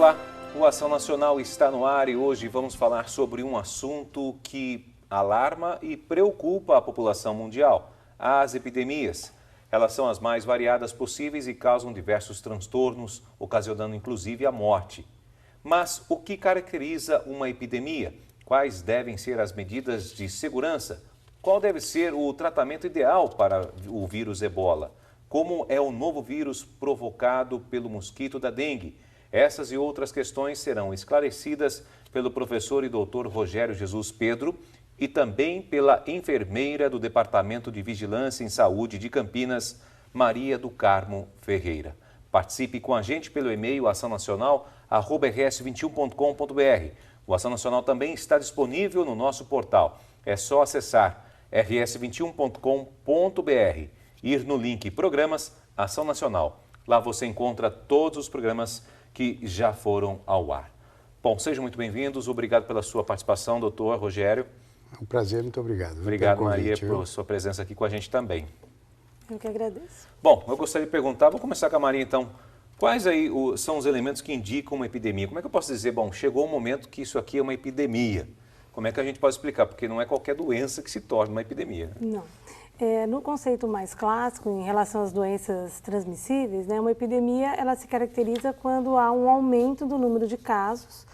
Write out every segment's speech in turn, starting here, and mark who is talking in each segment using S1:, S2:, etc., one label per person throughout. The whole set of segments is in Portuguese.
S1: Olá, o Ação Nacional está no ar e hoje vamos falar sobre um assunto que alarma e preocupa a população mundial: as epidemias. Elas são as mais variadas possíveis e causam diversos transtornos, ocasionando inclusive a morte. Mas o que caracteriza uma epidemia? Quais devem ser as medidas de segurança? Qual deve ser o tratamento ideal para o vírus Ebola? Como é o novo vírus provocado pelo mosquito da dengue? Essas e outras questões serão esclarecidas pelo professor e doutor Rogério Jesus Pedro e também pela enfermeira do Departamento de Vigilância em Saúde de Campinas, Maria do Carmo Ferreira. Participe com a gente pelo e-mail açãonacional@rs21.com.br. O Ação Nacional também está disponível no nosso portal. É só acessar rs21.com.br, ir no link Programas Ação Nacional. Lá você encontra todos os programas que já foram ao ar. Bom, sejam muito bem-vindos. Obrigado pela sua participação, doutor Rogério.
S2: É um prazer, muito obrigado.
S1: Obrigado, Maria, por sua presença aqui com a gente também.
S3: Eu que agradeço.
S1: Bom, eu gostaria de perguntar, vou começar com a Maria então. Quais aí são os elementos que indicam uma epidemia? Como é que eu posso dizer, bom, chegou o momento que isso aqui é uma epidemia? Como é que a gente pode explicar? Porque não é qualquer doença que se torna uma epidemia.
S3: Não. No conceito mais clássico, em relação às doenças transmissíveis, né, uma epidemia ela se caracteriza quando há um aumento do número de casos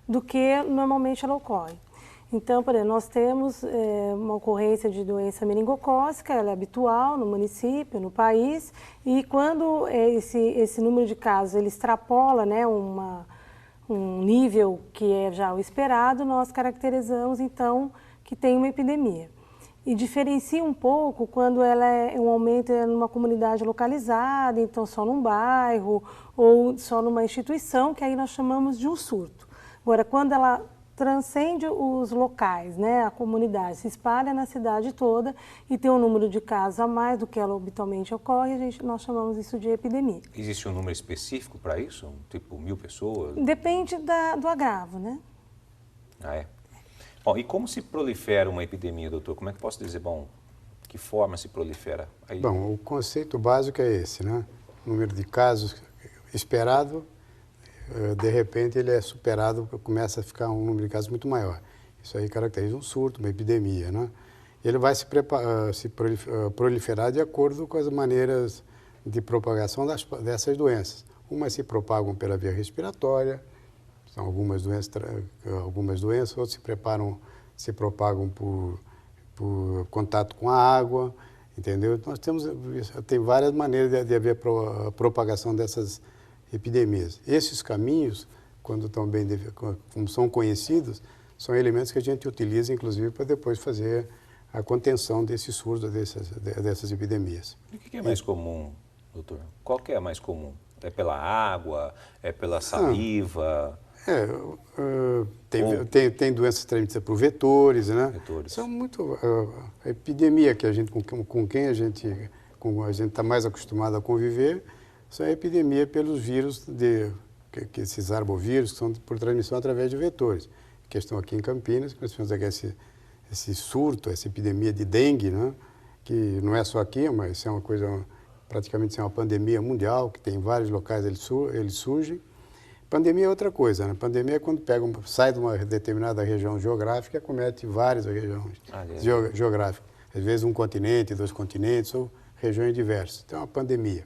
S3: do que normalmente ela ocorre. Então, por exemplo, nós temos uma ocorrência de doença meningocócica, ela é habitual no município, no país, e quando esse número de casos ele extrapola, né, um nível que é já o esperado, nós caracterizamos então que tem uma epidemia. E diferencia um pouco quando ela é um aumento numa comunidade localizada, então só num bairro ou só numa instituição, que aí nós chamamos de um surto. Agora, quando ela transcende os locais, né, a comunidade, se espalha na cidade toda e tem um número de casos a mais do que ela habitualmente ocorre, nós chamamos isso de epidemia.
S1: Existe um número específico para isso? Tipo 1.000 pessoas?
S3: Depende do agravo, né?
S1: Ah, é? Bom, e como se prolifera uma epidemia, doutor? Como é que posso dizer, bom, que forma se prolifera? Aí...
S2: Bom, o conceito básico é esse, né? O número de casos esperado, de repente ele é superado, começa a ficar um número de casos muito maior. Isso aí caracteriza um surto, uma epidemia, né? Ele vai se proliferar de acordo com as maneiras de propagação dessas doenças. Umas se propagam pela via respiratória, são algumas doenças, outras se propagam por contato com a água, entendeu? Nós tem várias maneiras de haver propagação dessas epidemias. Esses caminhos, como são conhecidos, são elementos que a gente utiliza, inclusive, para depois fazer a contenção desses surtos, dessas epidemias.
S1: E o que é mais comum, doutor? Qual que é a mais comum? É pela água? É pela saliva?
S2: Tem doenças transmitidas por vetores, né?
S1: Vetores.
S2: São muito... a epidemia que com quem a gente está mais acostumado a conviver, são a epidemia pelos vírus, esses arbovírus, que são por transmissão através de vetores. Que estão aqui em Campinas, que nós tivemos aqui esse surto, essa epidemia de dengue, né? Que não é só aqui, mas é uma coisa, praticamente é uma pandemia mundial, que tem em vários locais eles surgem. Pandemia é outra coisa, né? Pandemia é quando sai de uma determinada região geográfica e acomete várias regiões geográficas. Às vezes um continente, 2 continentes ou regiões diversas. Então é uma pandemia.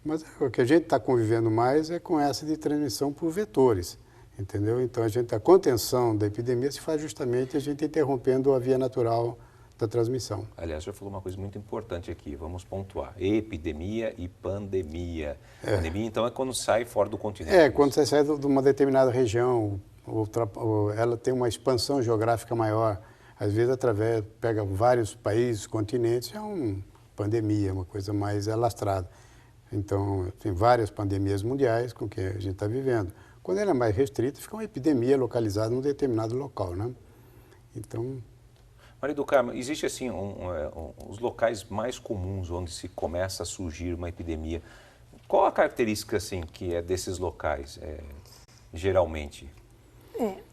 S2: Mas o que a gente está convivendo mais é com essa de transmissão por vetores, entendeu? Então a contenção da epidemia se faz justamente a gente interrompendo a via natural da transmissão.
S1: Aliás, já falou uma coisa muito importante aqui, vamos pontuar: epidemia e pandemia. Pandemia, então, é quando sai fora do continente.
S2: Quando você sai de uma determinada região, ela tem uma expansão geográfica maior, às vezes pega vários países, continentes, é uma pandemia, uma coisa mais alastrada. Então, tem várias pandemias mundiais com que a gente está vivendo. Quando ela é mais restrita, fica uma epidemia localizada num determinado local, né? Então...
S1: Maria do Carmo, existe assim os locais mais comuns onde se começa a surgir uma epidemia. Qual a característica assim que é desses locais, geralmente?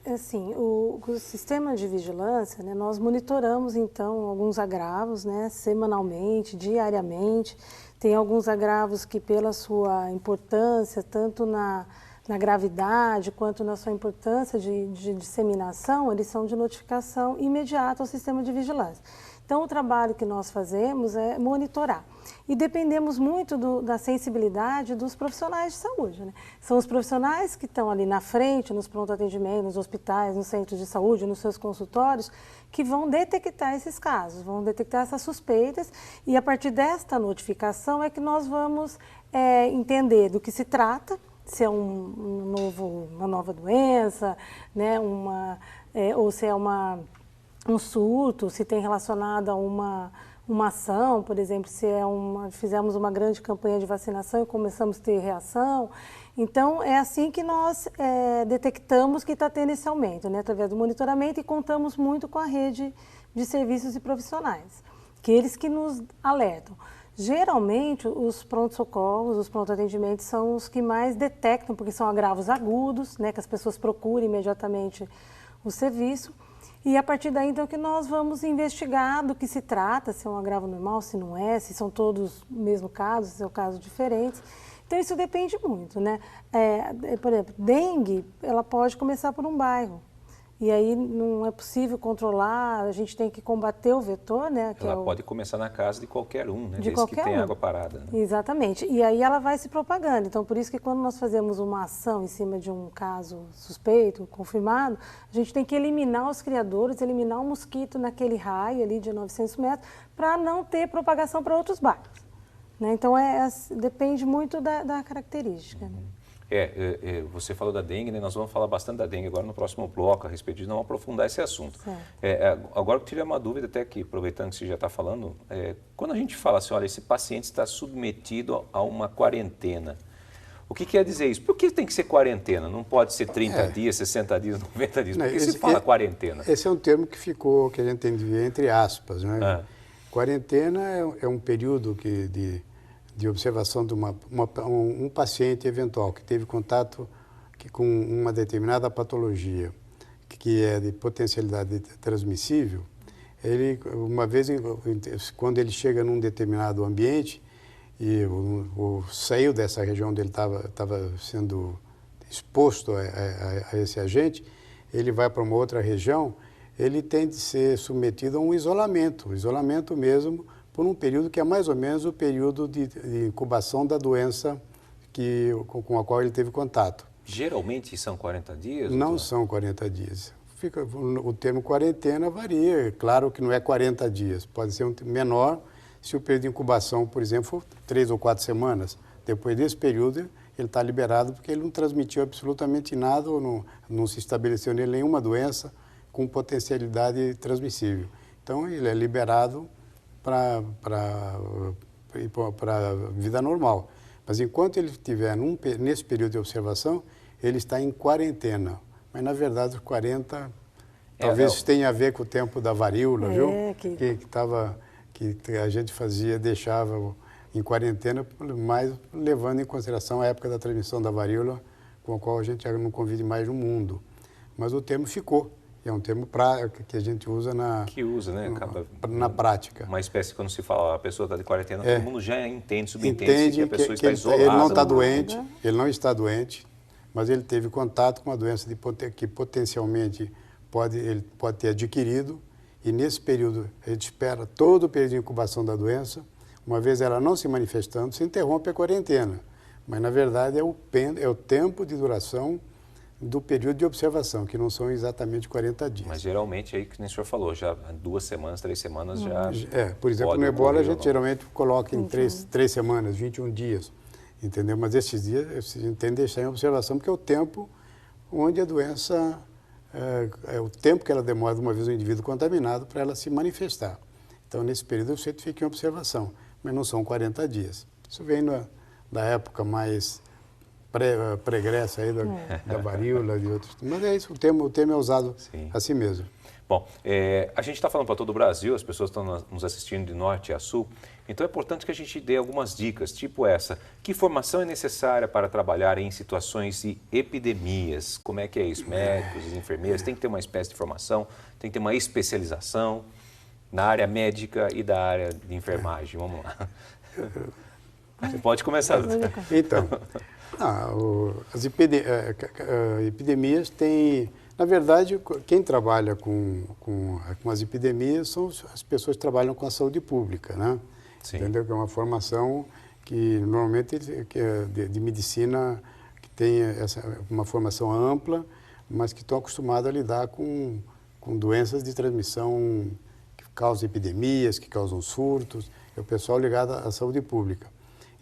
S3: Assim, o sistema de vigilância, né, nós monitoramos então alguns agravos, né, semanalmente, diariamente. Tem alguns agravos que, pela sua importância, tanto na na gravidade, quanto na sua importância de disseminação, eles são de notificação imediata ao sistema de vigilância. Então, o trabalho que nós fazemos é monitorar. E dependemos muito da sensibilidade dos profissionais de saúde, né? São os profissionais que estão ali na frente, nos pronto-atendimento, nos hospitais, nos centros de saúde, nos seus consultórios, que vão detectar esses casos, vão detectar essas suspeitas, e a partir desta notificação é que nós vamos entender do que se trata, se é uma nova doença, né? Ou se é um surto, se tem relacionado a uma ação, por exemplo, se fizemos uma grande campanha de vacinação e começamos a ter reação. Então, é assim que nós detectamos que está tendo esse aumento, né, através do monitoramento, e contamos muito com a rede de serviços e profissionais, que eles que nos alertam. Geralmente, os pronto-socorros, os pronto-atendimentos são os que mais detectam, porque são agravos agudos, né, que as pessoas procuram imediatamente o serviço. E a partir daí, então, que nós vamos investigar do que se trata, se é um agravo normal, se não é, se são todos o mesmo caso, se são casos diferentes. Então, isso depende muito, né? Por exemplo, dengue, ela pode começar por um bairro. E aí não é possível controlar, a gente tem que combater o vetor, né?
S1: Ela pode começar na casa de qualquer um, né?
S3: Desde
S1: que tem água parada. Né?
S3: Exatamente. E aí ela vai se propagando. Então, por isso que quando nós fazemos uma ação em cima de um caso suspeito, confirmado, a gente tem que eliminar os criadores, eliminar o mosquito naquele raio ali de 900 metros, para não ter propagação para outros bairros. Né? Então, depende muito da característica. Né?
S1: Você falou da dengue, né? Nós vamos falar bastante da dengue agora no próximo bloco, a respeito de não aprofundar esse assunto. Agora eu tive uma dúvida até que, aproveitando que você já está falando, quando a gente fala assim, olha, esse paciente está submetido a uma quarentena, o que quer dizer isso? Por que tem que ser quarentena? Não pode ser 30 dias, 60 dias, 90 dias? Por que se fala quarentena?
S2: Esse é um termo que ficou, que a gente tem de ver entre aspas, né? Quarentena é um período de observação de um paciente eventual que teve contato com uma determinada patologia que é de potencialidade transmissível. Ele, uma vez, quando ele chega num determinado ambiente e saiu dessa região onde ele estava sendo exposto a esse agente, ele vai para uma outra região, ele tem de ser submetido a um isolamento mesmo, por um período que é mais ou menos o período de incubação da doença com a qual ele teve contato.
S1: Geralmente são 40 dias?
S2: Não são 40 dias. O termo quarentena varia, claro que não é 40 dias, pode ser menor se o período de incubação, por exemplo, for 3 ou 4 semanas. Depois desse período, ele está liberado porque ele não transmitiu absolutamente nada ou não se estabeleceu nele nenhuma doença com potencialidade transmissível. Então, ele é liberado para a vida normal. Mas enquanto ele estiver nesse período de observação, ele está em quarentena. Mas, na verdade, os 40 talvez tenha a ver com o tempo da varíola, viu? Que a gente deixava em quarentena, mas levando em consideração a época da transmissão da varíola, com a qual a gente já não convive mais no mundo. Mas o termo ficou. É um termo que a gente usa na prática.
S1: Uma espécie, quando se fala a pessoa está de quarentena, todo mundo já subentende que a pessoa está isolada.
S2: Ele não está doente, ele não está doente, mas ele teve contato com uma doença que potencialmente ele pode ter adquirido, e nesse período a gente espera todo o período de incubação da doença. Uma vez ela não se manifestando, se interrompe a quarentena. Mas, na verdade, é o tempo de duração do período de observação, que não são exatamente 40 dias.
S1: Mas geralmente, aí que nem o senhor falou, já 2 semanas, 3 semanas já...
S2: Por exemplo, no ebola a gente geralmente coloca em 3 semanas, 21 dias, entendeu? Mas esses dias a gente tem que deixar em observação, porque é o tempo onde a doença, é o tempo que ela demora, uma vez o indivíduo contaminado, para ela se manifestar. Então, nesse período, você fica em observação, mas não são 40 dias. Isso vem da época mais pregressa aí da varíola e outros. Mas é isso, o termo é usado assim mesmo.
S1: Bom, a gente está falando para todo o Brasil, as pessoas estão nos assistindo de norte a sul, então é importante que a gente dê algumas dicas, tipo essa. Que formação é necessária para trabalhar em situações de epidemias? Como é que é isso? Médicos, enfermeiros, tem que ter uma espécie de formação, tem que ter uma especialização na área médica e da área de enfermagem. Vamos lá. Você pode começar.
S2: Então, As epidemias têm... Na verdade, quem trabalha com as epidemias são as pessoas que trabalham com a saúde pública, né?
S1: Sim.
S2: Entendeu? Que é uma formação que normalmente é de medicina, que tem uma formação ampla, mas que estão acostumados a lidar com doenças de transmissão que causam epidemias, que causam surtos. É o pessoal ligado à saúde pública.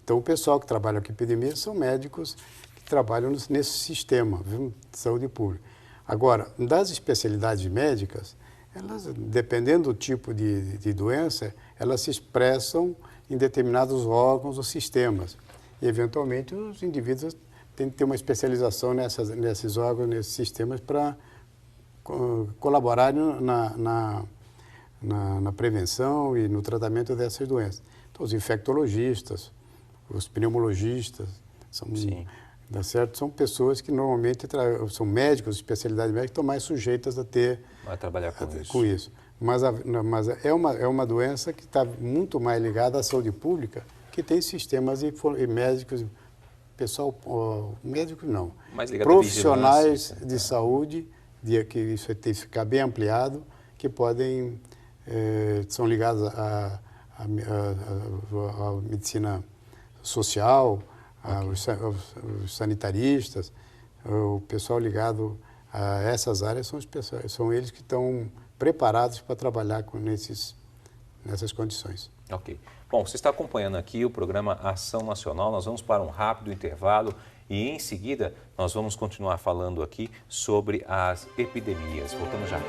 S2: Então, o pessoal que trabalha com epidemias são médicos que trabalham nesse sistema, viu, de saúde pública. Agora, das especialidades médicas, elas, dependendo do tipo de doença, elas se expressam em determinados órgãos ou sistemas. E, eventualmente, os indivíduos têm que ter uma especialização nesses órgãos, nesses sistemas, para colaborarem na prevenção e no tratamento dessas doenças. Então, os infectologistas, os pneumologistas, tá certo? São pessoas que normalmente são médicos, especialidades médicas, que estão mais sujeitas a
S1: trabalhar com isso.
S2: Mas é uma doença que está muito mais ligada à saúde pública, que tem sistemas e médicos, pessoal, médicos não, profissionais de saúde, que isso tem que ficar bem ampliado, que podem, são ligados à medicina social, os sanitaristas, o pessoal ligado a essas áreas são eles que estão preparados para trabalhar nessas condições.
S1: Ok. Bom, você está acompanhando aqui o programa Ação Nacional. Nós vamos para um rápido intervalo e, em seguida, nós vamos continuar falando aqui sobre as epidemias. Voltamos já.